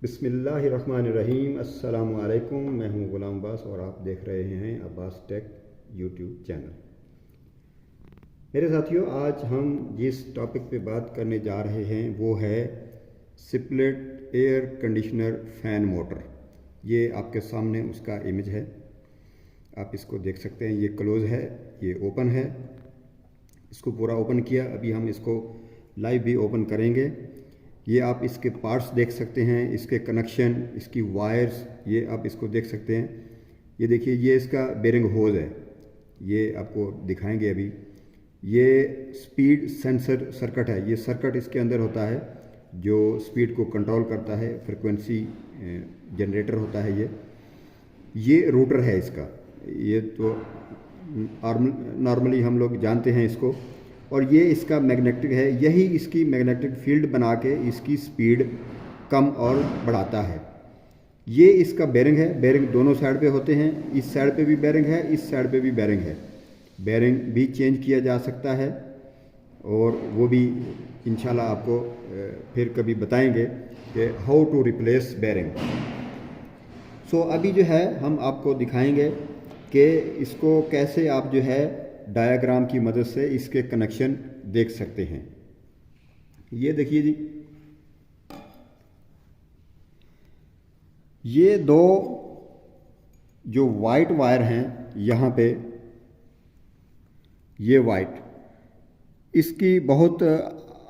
बिस्मिल्लाहिर्रहमानिर्रहीम। अस्सलामु अलैकुम। मैं हूं गुलाम अब्बास और आप देख रहे हैं अब्बास टेक यूट्यूब चैनल। मेरे साथियों, आज हम जिस टॉपिक पे बात करने जा रहे हैं वो है split air conditioner fan motor. ये आपके सामने उसका इमेज है, आप इसको देख सकते हैं। ये क्लोज़ है, ये ओपन है। इसको पूरा ओपन किया, अभी हम इसको लाइव भी ओपन करेंगे। ये आप इसके पार्ट्स देख सकते हैं, इसके कनेक्शन, इसकी वायर्स, ये आप इसको देख सकते हैं। ये देखिए, ये इसका बेरिंग होज है, ये आपको दिखाएंगे अभी। ये स्पीड सेंसर सर्किट है, ये सर्किट इसके अंदर होता है जो स्पीड को कंट्रोल करता है। फ्रिक्वेंसी जनरेटर होता है ये रूटर है इसका। ये तो नॉर्मली हम लोग जानते हैं इसको। और ये इसका मैग्नेटिक है, यही इसकी मैग्नेटिक फील्ड बना के इसकी स्पीड कम और बढ़ाता है। ये इसका बेरिंग है, बेरिंग दोनों साइड पे होते हैं। इस साइड पे भी बेरिंग है, इस साइड पे भी बेरिंग है। बेरिंग भी चेंज किया जा सकता है और वो भी इंशाल्लाह आपको फिर कभी बताएंगे कि हाउ टू रिप्लेस बेरिंग। सो अभी जो है हम आपको दिखाएंगे कि इसको कैसे आप जो है डायग्राम की मदद से इसके कनेक्शन देख सकते हैं। ये देखिए जी, ये दो जो वाइट वायर हैं यहाँ पे, ये वाइट, इसकी बहुत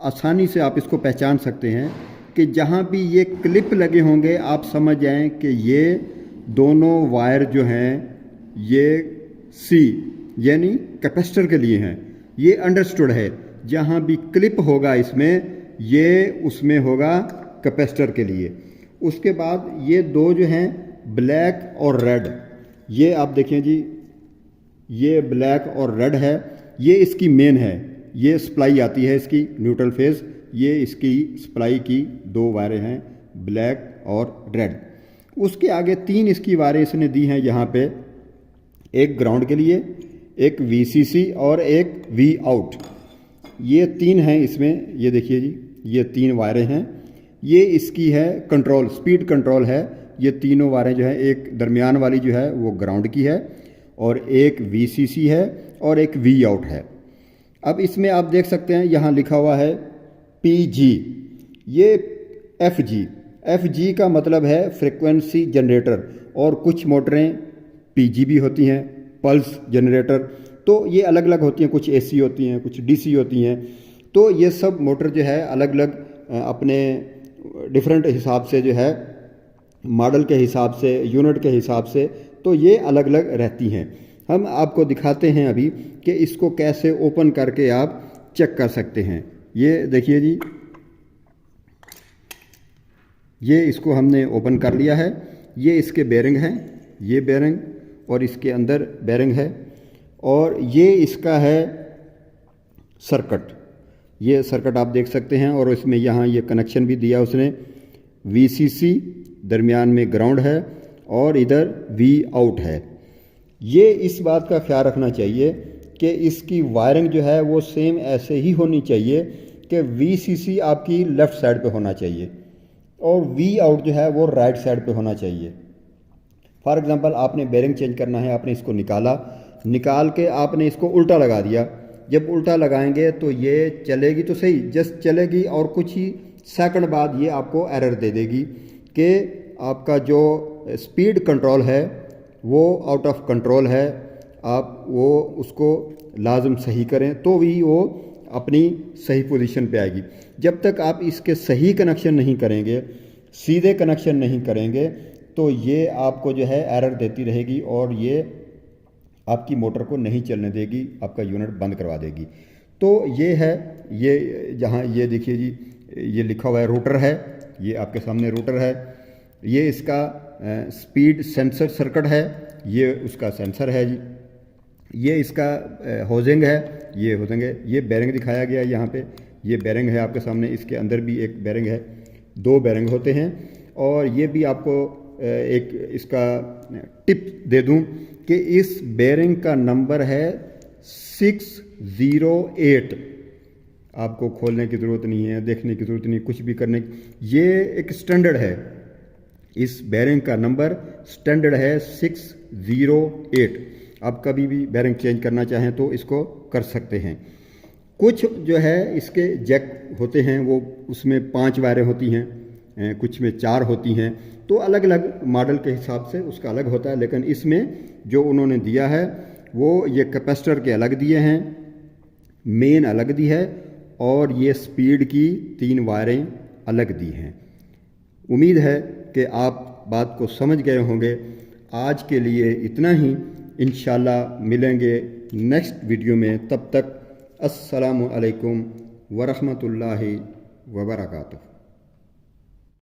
आसानी से आप इसको पहचान सकते हैं कि जहाँ भी ये क्लिप लगे होंगे आप समझ जाएं कि ये दोनों वायर जो हैं ये सी यानी कैपेसिटर के लिए हैं। ये अंडरस्टूड है, जहाँ भी क्लिप होगा इसमें ये उसमें होगा कैपेसिटर के लिए। उसके बाद ये दो जो हैं ब्लैक और रेड, ये आप देखें जी, ये ब्लैक और रेड है, ये इसकी मेन है। ये सप्लाई आती है इसकी न्यूट्रल फेज, ये इसकी सप्लाई की दो वायरें हैं, ब्लैक और रेड। उसके आगे तीन इसकी वायरें इसने दी हैं यहाँ पे, एक ग्राउंड के लिए, एक VCC और एक V आउट। ये तीन हैं इसमें, ये देखिए जी, ये तीन वायरें हैं। ये इसकी है कंट्रोल, स्पीड कंट्रोल है। ये तीनों वायरें जो है, एक दरमियान वाली जो है वो ग्राउंड की है और एक VCC है और एक V आउट है। अब इसमें आप देख सकते हैं यहाँ लिखा हुआ है PG, ये FG का मतलब है फ्रिक्वेंसी जनरेटर। और कुछ मोटरें PG भी होती हैं, पल्स जनरेटर। तो ये अलग अलग होती हैं, कुछ AC होती हैं, कुछ DC होती हैं। तो ये सब मोटर जो है अलग अलग अपने डिफरेंट हिसाब से जो है, मॉडल के हिसाब से, यूनिट के हिसाब से, तो ये अलग अलग रहती हैं। हम आपको दिखाते हैं अभी कि इसको कैसे ओपन करके आप चेक कर सकते हैं। ये देखिए जी, ये इसको हमने ओपन कर लिया है। ये इसके बेरिंग हैं, ये बेरिंग और इसके अंदर बेरिंग है। और ये इसका है सर्किट, ये सर्किट आप देख सकते हैं। और इसमें यहाँ ये कनेक्शन भी दिया उसने, VCC दरमियान में ग्राउंड है और इधर V आउट है। ये इस बात का ख्याल रखना चाहिए कि इसकी वायरिंग जो है वो सेम ऐसे ही होनी चाहिए कि VCC आपकी लेफ़्ट साइड पे होना चाहिए और V आउट जो है वो राइट साइड पे होना चाहिए। फॉर एग्जांपल, आपने बेरिंग चेंज करना है, आपने इसको निकाल के आपने इसको उल्टा लगा दिया। जब उल्टा लगाएंगे तो ये चलेगी तो सही, जस्ट चलेगी और कुछ ही सेकंड बाद ये आपको एरर दे देगी कि आपका जो स्पीड कंट्रोल है वो आउट ऑफ कंट्रोल है। आप वो उसको लाजम सही करें तो भी वो अपनी सही पोजीशन पे आएगी। जब तक आप इसके सही कनेक्शन नहीं करेंगे, सीधे कनेक्शन नहीं करेंगे, तो ये आपको जो है एरर देती रहेगी और ये आपकी मोटर को नहीं चलने देगी, आपका यूनिट बंद करवा देगी। तो ये है, ये जहाँ ये देखिए जी, ये लिखा हुआ है रूटर है, ये आपके सामने रूटर है। ये इसका स्पीड सेंसर सर्किट है, ये उसका सेंसर है जी। ये इसका होजिंग है, ये होजिंग है। ये बेरिंग दिखाया गया है यहाँ पे, ये बेरिंग है आपके सामने। इसके अंदर भी एक बेरिंग है, दो बेरिंग होते हैं। और ये भी आपको एक इसका टिप दे दूं कि इस बेरिंग का नंबर है 608। आपको खोलने की ज़रूरत नहीं है, देखने की ज़रूरत नहीं, कुछ भी करने की। ये एक स्टैंडर्ड है, इस बेरिंग का नंबर स्टैंडर्ड है 608। आप कभी भी बेरिंग चेंज करना चाहें तो इसको कर सकते हैं। कुछ जो है इसके जैक होते हैं वो उसमें 5 वायरें होती हैं, कुछ में 4 होती हैं, तो अलग अलग मॉडल के हिसाब से उसका अलग होता है। लेकिन इसमें जो उन्होंने दिया है वो ये कैपेसिटर के अलग दिए हैं, मेन अलग दी है और ये स्पीड की 3 वायरें अलग दी हैं। उम्मीद है कि आप बात को समझ गए होंगे। आज के लिए इतना ही, इंशाल्लाह मिलेंगे नेक्स्ट वीडियो में। तब तक अस्सलामु अलैकुम वरहमतुल्लाहि वबरकातुहू।